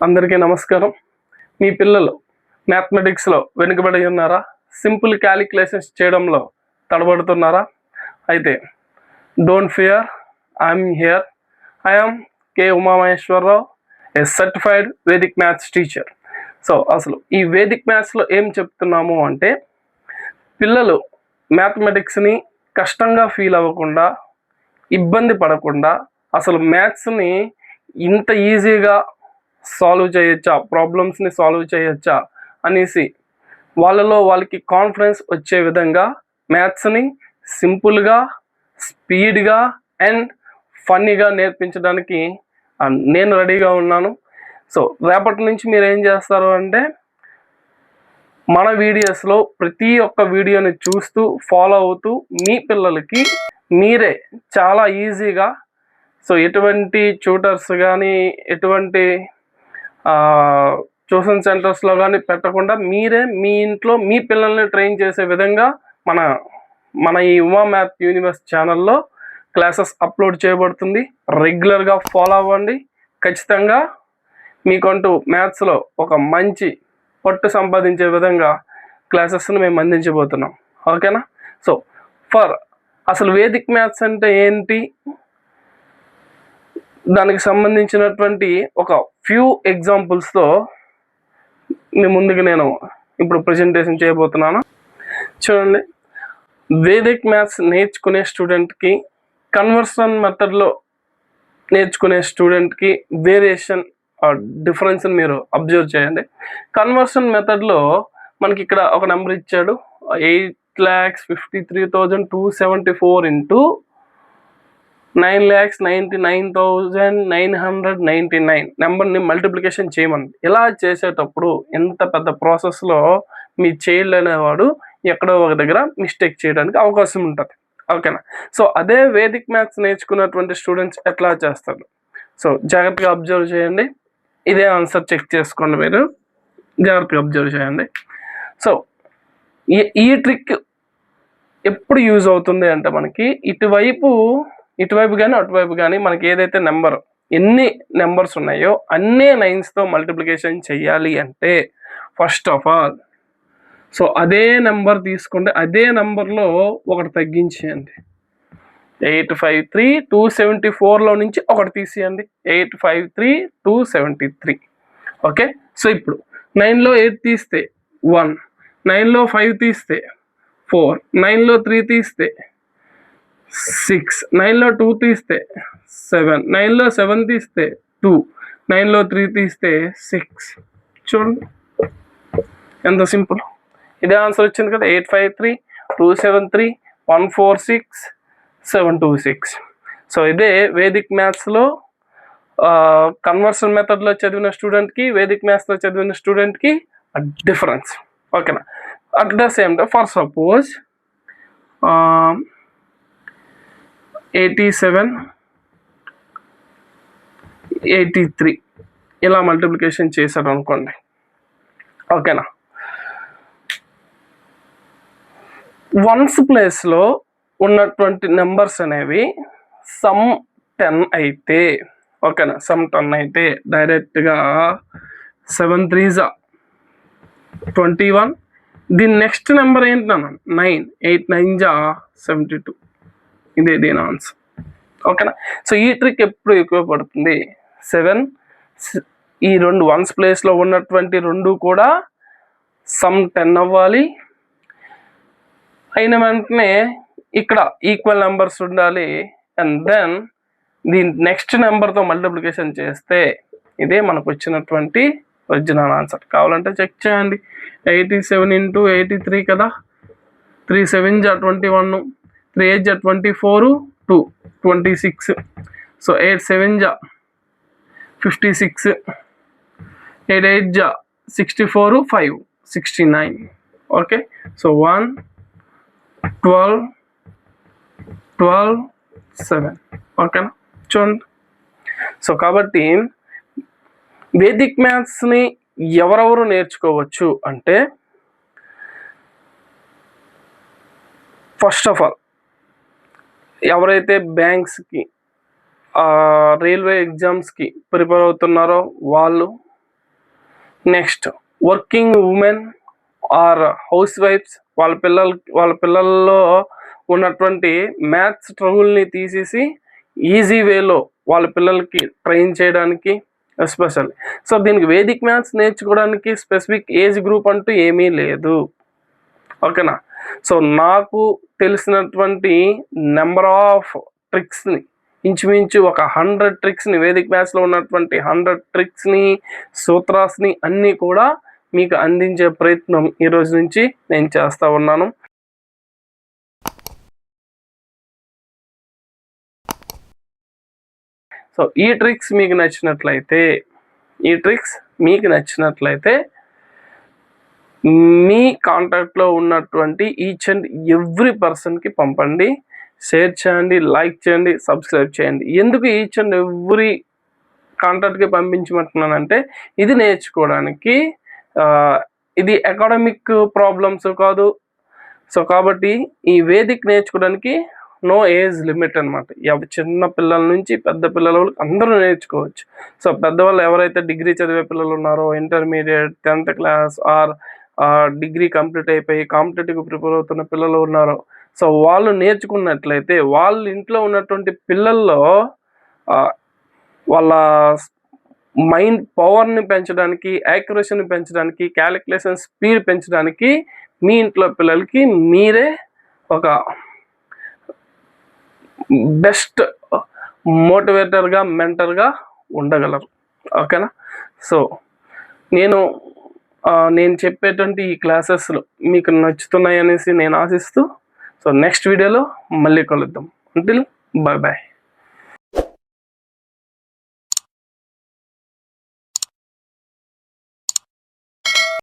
అందరికీ నమస్కారం. మీ పిల్లలు మ్యాథమెటిక్స్లో వెనుకబడి ఉన్నారా? సింపుల్ క్యాలిక్యులేషన్స్ చేయడంలో తడబడుతున్నారా? అయితే don't fear, I'm here. I'm K Umamaheswararao, a certified Vedic maths teacher. So అసలు ఈ వేదిక్ మ్యాథ్స్లో ఏం చెప్తున్నాము అంటే, పిల్లలు మ్యాథమెటిక్స్ని కష్టంగా ఫీల్ అవ్వకుండా, ఇబ్బంది పడకుండా, అసలు మ్యాథ్స్ని ఇంత ఈజీగా సాల్వ్ చేయొచ్చా, ప్రాబ్లమ్స్ని సాల్వ్ చేయొచ్చా అనేసి వాళ్ళకి కాన్ఫిడెన్స్ వచ్చే విధంగా మ్యాథ్స్ని సింపుల్గా, స్పీడ్గా అండ్ ఫన్నీగా నేర్పించడానికి నేను రెడీగా ఉన్నాను. సో రేపటి నుంచి మీరు ఏం చేస్తారు అంటే, మన వీడియోస్లో ప్రతి ఒక్క వీడియోని చూస్తూ ఫాలో అవుతూ మీ పిల్లలకి మీరే చాలా ఈజీగా, సో ఎటువంటి ట్యూటర్స్ కానీ ఎటువంటి ట్యూషన్ సెంటర్స్లో కానీ పెట్టకుండా మీరే మీ ఇంట్లో మీ పిల్లల్ని ట్రైన్ చేసే విధంగా మన ఈ ఉమా మ్యాథ్ యూనివర్స్ ఛానల్లో క్లాసెస్ అప్లోడ్ చేయబడుతుంది. రెగ్యులర్గా ఫాలో అవ్వండి. ఖచ్చితంగా మీకంటూ మ్యాథ్స్లో ఒక మంచి పట్టు సంపాదించే విధంగా క్లాసెస్ని మేము అందించబోతున్నాం. ఓకేనా? సో అసలు వేదిక్ మ్యాథ్స్ అంటే ఏంటి, దానికి సంబంధించినటువంటి ఒక ఫ్యూ ఎగ్జాంపుల్స్తో మీ ముందుకు నేను ఇప్పుడు ప్రజెంటేషన్ చేయబోతున్నాను. చూడండి, వేదిక్ మ్యాథ్స్ నేర్చుకునే స్టూడెంట్కి, కన్వర్షన్ మెథడ్లో నేర్చుకునే స్టూడెంట్కి వేరియేషన్ డిఫరెన్స్ని మీరు అబ్జర్వ్ చేయండి. కన్వర్షన్ మెథడ్లో మనకి ఇక్కడ ఒక నెంబర్ ఇచ్చాడు, 8,53,274 ఇంటూ 9,99,999 నెంబర్ని మల్టిప్లికేషన్ చేయమని. ఇలా చేసేటప్పుడు ఎంత పెద్ద ప్రాసెస్లో మీ చైల్డ్ అనేవాడు ఎక్కడో ఒక దగ్గర మిస్టేక్ చేయడానికి అవకాశం ఉంటుంది. ఓకేనా? సో అదే వేదిక్ మ్యాథ్స్ నేర్చుకున్నటువంటి స్టూడెంట్స్ ఎట్లా చేస్తారు? సో జాగ్రత్తగా అబ్జర్వ్ చేయండి. ఇదే ఆన్సర్ చెక్ చేసుకోండి. మీరు జాగ్రత్తగా అబ్జర్వ్ చేయండి. సో ఈ ట్రిక్ ఎప్పుడు యూజ్ అవుతుంది అంటే, మనకి ఇటువైపు కానీ అటువైపు కానీ మనకి ఏదైతే ఎన్ని నెంబర్స్ ఉన్నాయో అన్నీ 9స్తో మల్టిప్లికేషన్ చెయ్యాలి అంటే, ఫస్ట్ ఆఫ్ ఆల్ సో అదే నెంబర్ తీసుకుంటే అదే నెంబర్లో ఒకటి తగ్గించేయండి. 853,274లో నుంచి ఒకటి తీసేయండి. 853,273. ఓకే? సో ఇప్పుడు 9లో 8 తీస్తే 1, 9లో 5 తీస్తే 4, 9లో 3 తీస్తే 6, 9లో 2 తీస్తే 7, 9లో 7 తీస్తే 2, 9లో 3 తీస్తే 6. చూడండి ఎంత సింపుల్. ఇదే ఆన్సర్ వచ్చింది కదా, 853,273,146,726. సో ఇదే వేదిక్ మ్యాథ్స్లో కన్వర్షన్ మెథడ్లో చదివిన స్టూడెంట్కి, వేదిక్ మ్యాథ్స్లో చదివిన స్టూడెంట్కి డిఫరెన్స్. ఓకేనా? At the same time, for suppose 87, 83 ఇలా మల్టిప్లికేషన్ చేశాడు అనుకోండి. ఓకేనా? వన్స్ ప్లేస్లో ఉన్నటువంటి నెంబర్స్ అనేవి సమ్ 10 అయితే, ఓకేనా, సమ్ 10 అయితే డైరెక్ట్గా 7 3s 21. దీని నెక్స్ట్ నెంబర్ ఏంటన్నా 9, 8 9s 72. ఇదే దీని ఆన్సర్. ఓకేనా? సో ఈ ట్రిక్ ఎప్పుడు ఉపయోగపడుతుంది? 7 ఈ రెండు వన్స్ ప్లేస్లో ఉన్నటువంటి రెండు కూడా సమ్ 10 అవ్వాలి. అయిన వెంటనే ఇక్కడ ఈక్వల్ నెంబర్స్ ఉండాలి. అండ్ దెన్ దీని నెక్స్ట్ నెంబర్తో మల్టిప్లికేషన్ చేస్తే ఇదే మనకు వచ్చినటువంటి ఒరిజినల్ ఆన్సర్. కావాలంటే చెక్ చేయండి. 87 ఇంటూ 83 కదా, 3 7s 21, 3 8s 24, 2 26. So 8 7s 56, 8 8s 64, 5 69. Okay? So 1 12 12 7. ఓకేనా? చూడండి. సో కాబట్టి వేదిక్ మ్యాథ్స్ని ఎవరెవరు నేర్చుకోవచ్చు అంటే, ఫస్ట్ ఆఫ్ ఆల్ ఎవరైతే బ్యాంక్స్కి, రైల్వే ఎగ్జామ్స్కి ప్రిపేర్ అవుతున్నారో వాళ్ళు, నెక్స్ట్ వర్కింగ్ ఉమెన్ ఆర్ హౌస్ వైఫ్స్ వాళ్ళ పిల్లల్లో ఉన్నటువంటి మ్యాథ్స్ ట్రబుల్ని తీసేసి ఈజీ వేలో వాళ్ళ పిల్లలకి ట్రైన్ చేయడానికి ఎస్పెషల్లీ. సో దీనికి వేదిక్ మ్యాథ్స్ నేర్చుకోవడానికి స్పెసిఫిక్ ఏజ్ గ్రూప్ అంటూ ఏమీ లేదు, ఓకేనా. సో నాకు తెలిసినటువంటి నెంబర్ ఆఫ్ ట్రిక్స్ని, ఇంచుమించు ఒక 100 ట్రిక్స్ని, వేదిక్ మ్యాథ్స్లో ఉన్నటువంటి 100 ట్రిక్స్ని, సూత్రాస్ని అన్నీ కూడా మీకు అందించే ప్రయత్నం ఈరోజు నుంచి నేను చేస్తూ ఉన్నాను. సో ఈ ట్రిక్స్ మీకు నచ్చినట్లయితే మీ కాంటాక్ట్లో ఉన్నటువంటి ఈచ్ అండ్ ఎవ్రీ పర్సన్కి పంపండి, షేర్ చేయండి, లైక్ చేయండి, సబ్స్క్రైబ్ చేయండి. ఎందుకు ఈచ్ అండ్ ఎవ్రీ కాంటాక్ట్కి పంపించమంటున్నానంటే ఇది నేర్చుకోవడానికి, ఇది అకాడమిక్ ప్రాబ్లమ్స్ కాదు. సో కాబట్టి ఈ వేదిక్ నేర్చుకోవడానికి నో ఏజ్ లిమిట్ అనమాట. చిన్న పిల్లల నుంచి పెద్ద పిల్లల వరకు అందరూ నేర్చుకోవచ్చు. సో పెద్దవాళ్ళు ఎవరైతే డిగ్రీ చదివే పిల్లలు ఉన్నారో, intermediate, 10th class are degree complete అయిపోయి కాంపిటేటివ్ ప్రిపేర్ అవుతున్న పిల్లలు ఉన్నారో, సో వాళ్ళు నేర్చుకున్నట్లయితే వాళ్ళ ఇంట్లో ఉన్నటువంటి పిల్లల్లో వాళ్ళ మైండ్ పవర్ని పెంచడానికి, యాక్యురసీని పెంచడానికి, క్యాలిక్యులేషన్ స్పీడ్ పెంచడానికి మీ ఇంట్లో పిల్లలకి మీరే ఒక బెస్ట్ మోటివేటర్గా, మెంటర్గా ఉండగలరు, ఓకేనా. సో నేను చెప్పేటువంటి ఈ క్లాసెస్లో మీకు నచ్చుతున్నాయి అనేసి నేను ఆశిస్తూ, సో నెక్స్ట్ వీడియోలో మళ్ళీ కలుద్దాం. Until bye bye.